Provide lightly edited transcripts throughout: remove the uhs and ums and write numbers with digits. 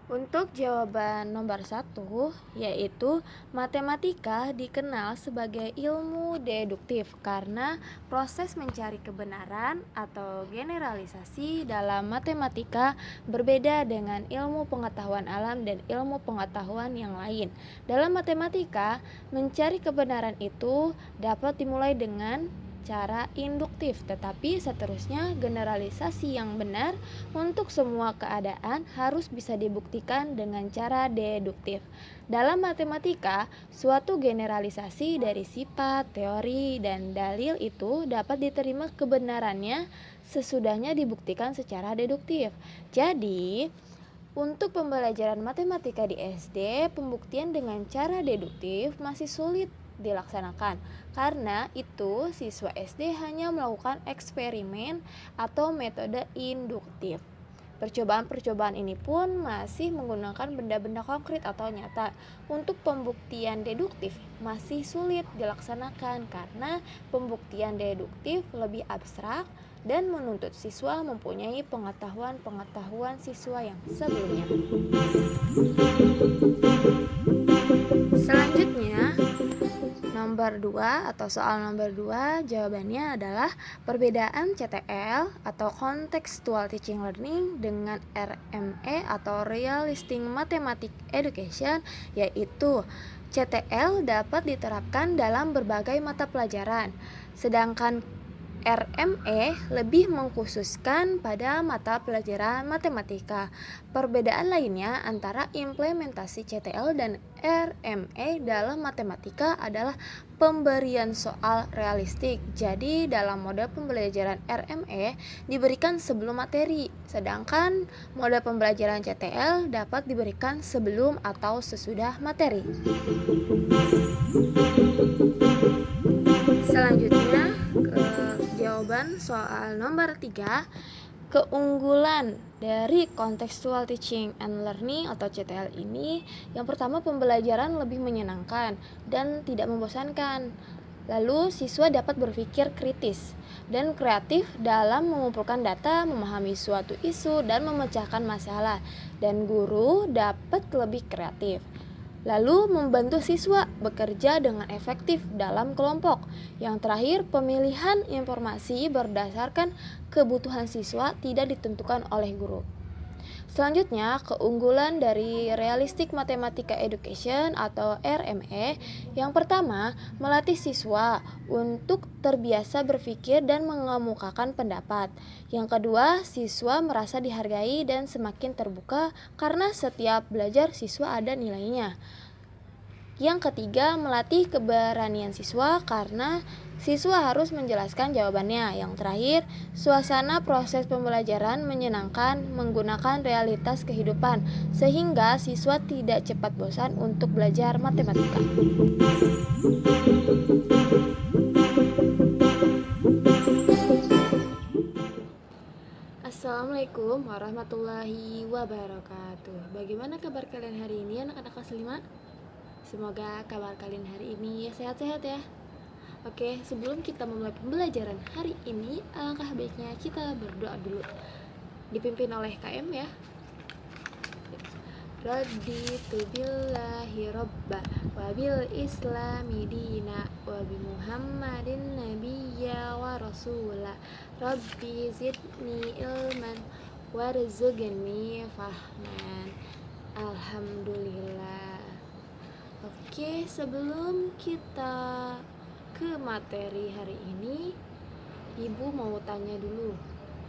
Untuk jawaban nomor satu, yaitu matematika dikenal sebagai ilmu deduktif karena proses mencari kebenaran atau generalisasi dalam matematika berbeda dengan ilmu pengetahuan alam dan ilmu pengetahuan yang lain. Dalam matematika, mencari kebenaran itu dapat dimulai dengan cara induktif, tetapi seterusnya generalisasi yang benar untuk semua keadaan harus bisa dibuktikan dengan cara deduktif. Dalam matematika, suatu generalisasi dari sifat, teori, dan dalil itu dapat diterima kebenarannya sesudahnya dibuktikan secara deduktif. Jadi, untuk pembelajaran matematika di SD, pembuktian dengan cara deduktif masih sulit dilaksanakan. Karena itu, siswa SD hanya melakukan eksperimen atau metode induktif. Percobaan-percobaan ini pun masih menggunakan benda-benda konkret atau nyata. Untuk pembuktian deduktif masih sulit dilaksanakan karena pembuktian deduktif lebih abstrak dan menuntut siswa mempunyai pengetahuan-pengetahuan siswa yang sebelumnya. Selanjutnya, nomor 2 atau soal nomor 2 jawabannya adalah perbedaan CTL atau Contextual Teaching Learning dengan RME atau Realistic Mathematics Education, yaitu CTL dapat diterapkan dalam berbagai mata pelajaran, sedangkan RME lebih mengkhususkan pada mata pelajaran matematika. Perbedaan lainnya antara implementasi CTL dan RME dalam matematika adalah pemberian soal realistik. Jadi dalam model pembelajaran RME diberikan sebelum materi, sedangkan model pembelajaran CTL dapat diberikan sebelum atau sesudah materi. Selanjutnya ke jawaban soal nomor 3. Keunggulan dari Contextual Teaching and Learning atau CTL ini, yang pertama pembelajaran lebih menyenangkan dan tidak membosankan. Lalu siswa dapat berpikir kritis dan kreatif dalam mengumpulkan data, memahami suatu isu, dan memecahkan masalah. Dan guru dapat lebih kreatif. Lalu membantu siswa bekerja dengan efektif dalam kelompok. Yang terakhir, pemilihan informasi berdasarkan kebutuhan siswa tidak ditentukan oleh guru. Selanjutnya, keunggulan dari Realistic Mathematics Education atau RME. Yang pertama, melatih siswa untuk terbiasa berpikir dan mengemukakan pendapat. Yang kedua, siswa merasa dihargai dan semakin terbuka karena setiap belajar siswa ada nilainya. Yang ketiga, melatih keberanian siswa karena siswa harus menjelaskan jawabannya. Yang terakhir, suasana proses pembelajaran menyenangkan menggunakan realitas kehidupan sehingga siswa tidak cepat bosan untuk belajar matematika. Assalamualaikum warahmatullahi wabarakatuh. Bagaimana kabar kalian hari ini anak-anak kelas 5? Semoga kabar kalian hari ini sehat-sehat ya. Oke, sebelum kita memulai pembelajaran hari ini, alangkah baiknya kita berdoa dulu. Dipimpin oleh KM ya. Raditu billahi robba wa bil islami dina wa bi muhammadin nabiyya wa rasula rabbi zidni ilman warzuqni fahman. Alhamdulillah. Oke, sebelum kita ke materi hari ini, Ibu mau tanya dulu.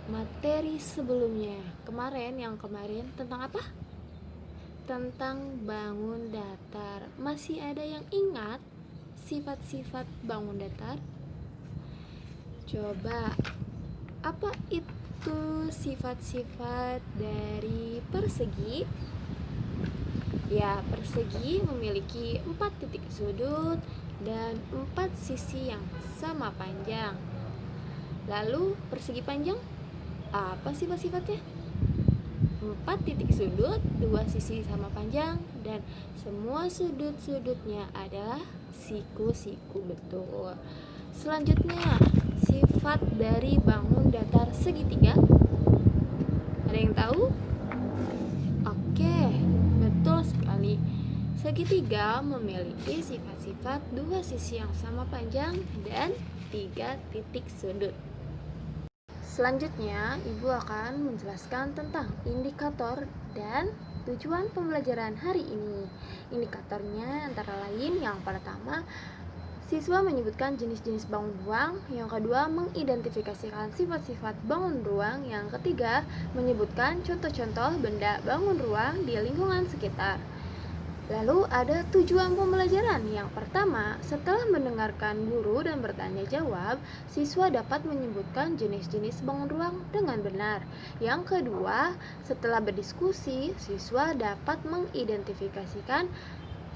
Materi sebelumnya, yang kemarin tentang apa? Tentang bangun datar. Masih ada yang ingat sifat-sifat bangun datar? Coba, apa itu sifat-sifat dari persegi? Ya, persegi memiliki 4 titik sudut dan 4 sisi yang sama panjang. Lalu persegi panjang, apa sifat-sifatnya? 4 titik sudut, 2 sisi sama panjang, dan semua sudut-sudutnya adalah siku-siku, betul. Selanjutnya, sifat dari bangun datar segitiga. Ada yang tahu? Oke, Segitiga memiliki sifat-sifat dua sisi yang sama panjang dan 3 titik sudut. Selanjutnya, Ibu akan menjelaskan tentang indikator dan tujuan pembelajaran hari ini. Indikatornya antara lain yang pertama, siswa menyebutkan jenis-jenis bangun ruang, yang kedua mengidentifikasikan sifat-sifat bangun ruang, yang ketiga menyebutkan contoh-contoh benda bangun ruang di lingkungan sekitar. Lalu ada tujuan pembelajaran. Yang pertama, setelah mendengarkan guru dan bertanya jawab, siswa dapat menyebutkan jenis-jenis bangun ruang dengan benar. Yang kedua, setelah berdiskusi, siswa dapat mengidentifikasikan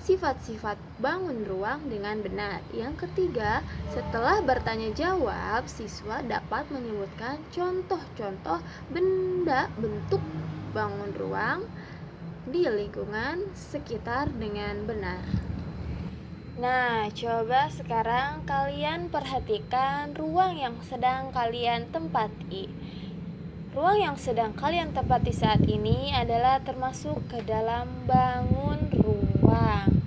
sifat-sifat bangun ruang dengan benar. Yang ketiga, setelah bertanya jawab, siswa dapat menyebutkan contoh-contoh benda bentuk bangun ruang di lingkungan sekitar dengan benar. Nah, coba sekarang kalian perhatikan ruang yang sedang kalian tempati. Ruang yang sedang kalian tempati saat ini adalah termasuk ke dalam bangun ruang.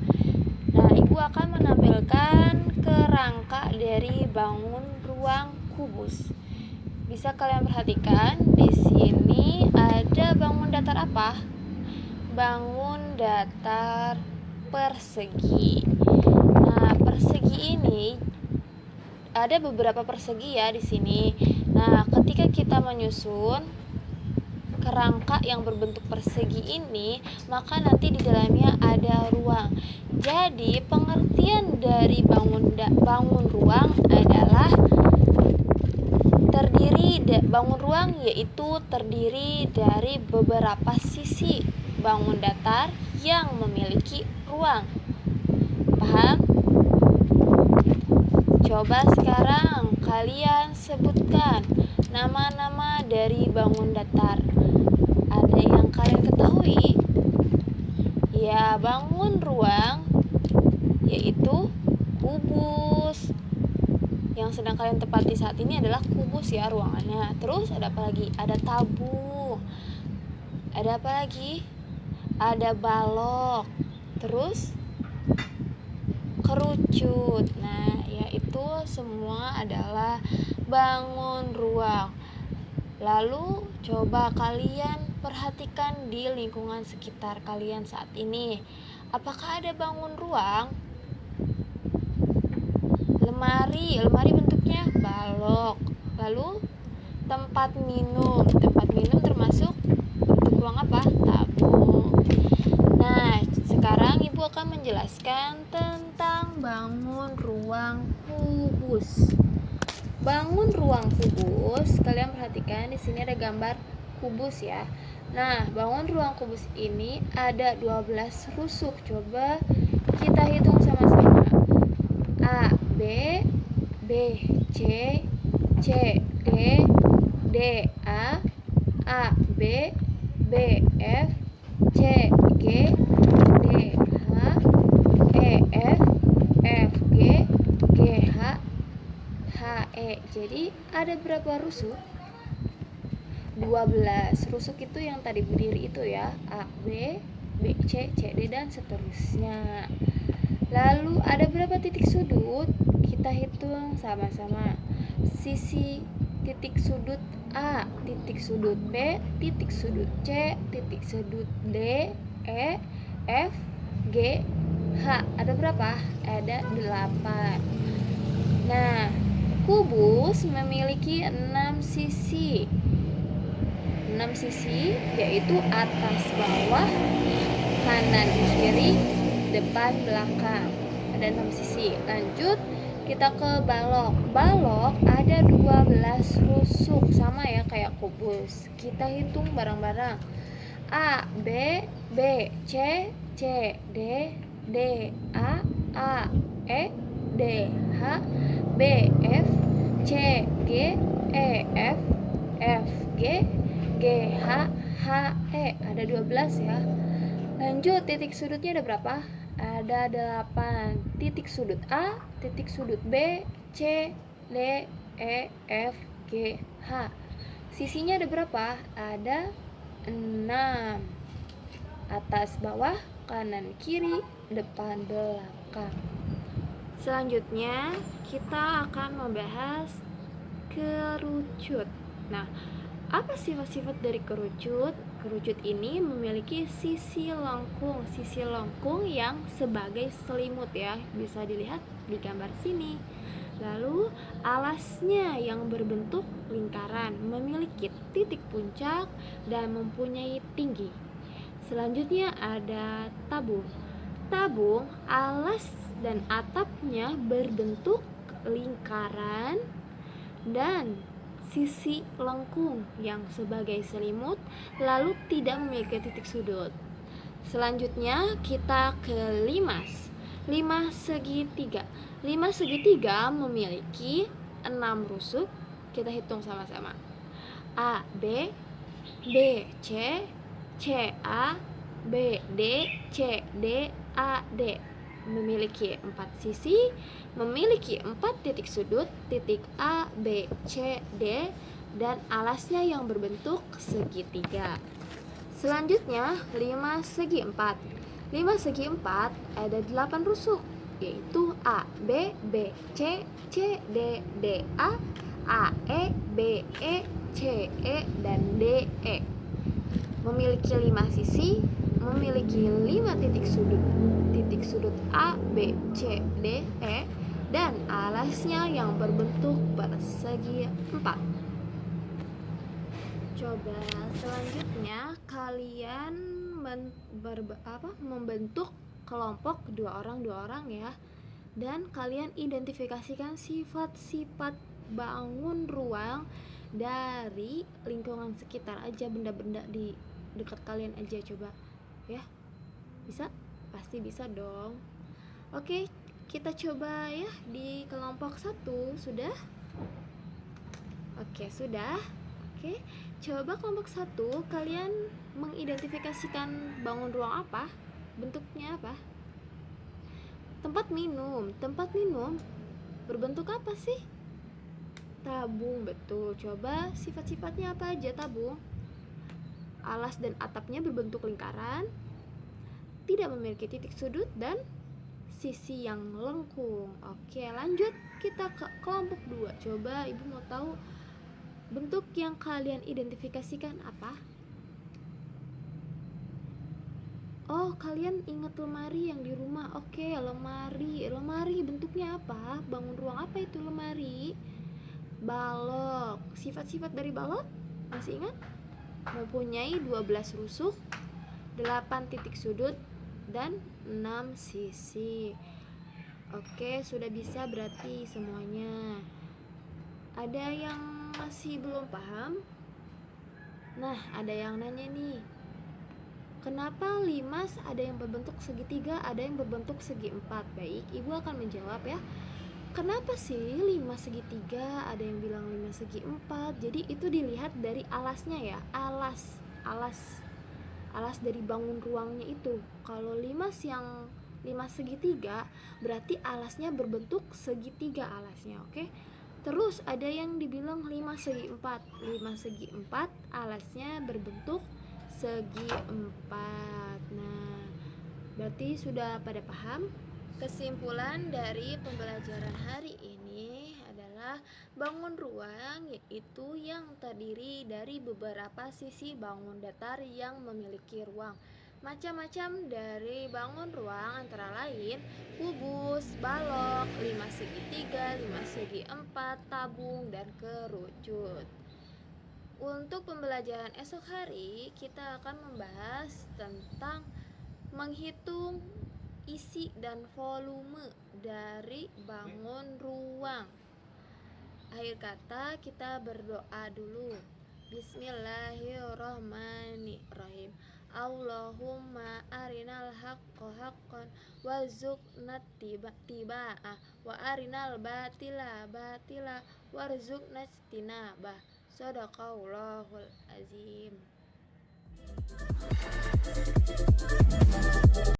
Nah, Ibu akan menampilkan kerangka dari bangun ruang kubus. Bisa kalian perhatikan di sini ada bangun datar apa? Bangun datar persegi. Nah, persegi ini ada beberapa persegi ya di sini. Nah, ketika kita menyusun kerangka yang berbentuk persegi ini, maka nanti di dalamnya ada ruang. Jadi, pengertian dari bangun ruang adalah bangun ruang yaitu terdiri dari beberapa sisi bangun datar yang memiliki ruang. Paham? Coba sekarang kalian sebutkan nama-nama dari bangun datar. Ada yang kalian ketahui? Ya, bangun ruang yaitu kubus. Yang sedang kalian tempati saat ini adalah kubus ya ruangannya. Terus ada apa lagi? Ada tabung. Ada apa lagi? Ada balok. Terus kerucut. Nah, yaitu semua adalah bangun ruang. Lalu coba kalian perhatikan di lingkungan sekitar kalian saat ini. Apakah ada bangun ruang? Lemari bentuknya balok. Lalu tempat minum termasuk bentuk ruang apa? Tabung. Nah, sekarang Ibu akan menjelaskan tentang bangun ruang kubus. Bangun ruang kubus, kalian perhatikan di sini ada gambar kubus ya. Nah, bangun ruang kubus ini ada 12 rusuk. Coba kita hitung sama-sama. A, B, C, D, A, B, F, C, G, D, F, G, H, E. Jadi ada berapa rusuk? 12. Rusuk itu yang tadi berdiri itu ya, A, B, C, D, dan seterusnya. Lalu ada berapa titik sudut? Kita hitung sama-sama. Sisi titik sudut A, titik sudut B, titik sudut C, titik sudut D, E, F, G, H. Ada berapa? Ada 8. Nah, kubus memiliki 6 sisi. 6 sisi yaitu atas, bawah, kanan, kiri, depan, belakang. Ada 6 sisi. Lanjut kita ke balok. Balok ada 12 rusuk, sama ya kayak kubus. Kita hitung bareng-bareng. A, B, C, D, A, E, D, H, B, F, C, G, E, F, G, H, E. Ada 12 ya. Lanjut, titik sudutnya ada berapa? Ada 8. Titik sudut A, titik sudut B, C, D, E, F, G, H. Sisinya ada berapa? Ada 6. Atas, bawah, kanan, kiri, depan belakang. Selanjutnya kita akan membahas kerucut. Nah, apa sifat-sifat dari kerucut? Kerucut ini memiliki sisi lengkung. Sisi lengkung yang sebagai selimut ya, bisa dilihat di gambar sini. Lalu alasnya yang berbentuk lingkaran, memiliki titik puncak dan mempunyai tinggi. Selanjutnya ada tabung. Tabung, alas dan atapnya berbentuk lingkaran dan sisi lengkung yang sebagai selimut, lalu tidak memiliki titik sudut. Selanjutnya kita ke limas. Limas segitiga. Limas segitiga memiliki 6 rusuk. Kita hitung sama-sama. A, B, B, C, C, A, B, D, C, D, A, D. Memiliki 4 sisi, memiliki 4 titik sudut, titik A, B, C, D, dan alasnya yang berbentuk segitiga. Selanjutnya, limas segi 4. Limas segi 4 ada 8 rusuk, yaitu A, B, B, C, C, D, D, A, E, B, E, C, E, dan D, E. Memiliki 5 sisi, memiliki 5 titik sudut. Titik sudut A, B, C, D, E, dan alasnya yang berbentuk persegi 4. Coba selanjutnya kalian membentuk kelompok 2 orang ya, dan kalian identifikasikan sifat-sifat bangun ruang dari lingkungan sekitar aja, benda-benda di dekat kalian aja. Coba ya, bisa? Pasti bisa dong. Oke, kita coba ya di kelompok 1. Sudah? Oke, sudah. Oke, coba kelompok 1 kalian mengidentifikasikan bangun ruang apa? Bentuknya apa? Tempat minum. Tempat minum berbentuk apa sih? Tabung, betul. Coba sifat-sifatnya apa aja tabung? Alas dan atapnya berbentuk lingkaran, tidak memiliki titik sudut, dan sisi yang lengkung. Oke, lanjut kita ke kelompok 2. Coba ibu mau tahu bentuk yang kalian identifikasikan apa? Oh, kalian ingat lemari yang di rumah. Oke, lemari. Lemari bentuknya apa? Bangun ruang apa itu lemari? Balok. Sifat-sifat dari balok masih ingat? Mempunyai 12 rusuk, 8 titik sudut, dan 6 sisi. Oke, sudah bisa berarti semuanya. Ada yang masih belum paham? Nah, ada yang nanya nih, kenapa limas ada yang berbentuk segitiga, ada yang berbentuk segi 4? Baik, ibu akan menjawab ya. Kenapa sih limas segitiga, ada yang bilang limas segi 4? Jadi itu dilihat dari alasnya ya, alas dari bangun ruangnya itu. Kalau limas segitiga berarti alasnya berbentuk segitiga alasnya, oke? Terus ada yang dibilang 5 segi 4. 5 segi 4 alasnya berbentuk segi 4. Nah, berarti sudah pada paham? Kesimpulan dari pembelajaran hari ini adalah bangun ruang yaitu yang terdiri dari beberapa sisi bangun datar yang memiliki ruang. Macam-macam dari bangun ruang antara lain kubus, balok, 5 segitiga, 5 segi 4, tabung, dan kerucut. Untuk pembelajaran esok hari kita akan membahas tentang menghitung isi dan volume dari bangun ruang. Akhir kata kita berdoa dulu. Bismillahirrahmanirrahim. Allahumma arinal haqqo haqqan warzuqna tiba'ah wa arinal batila batila warzuqna ijtinabah. Shadaqallahul azim.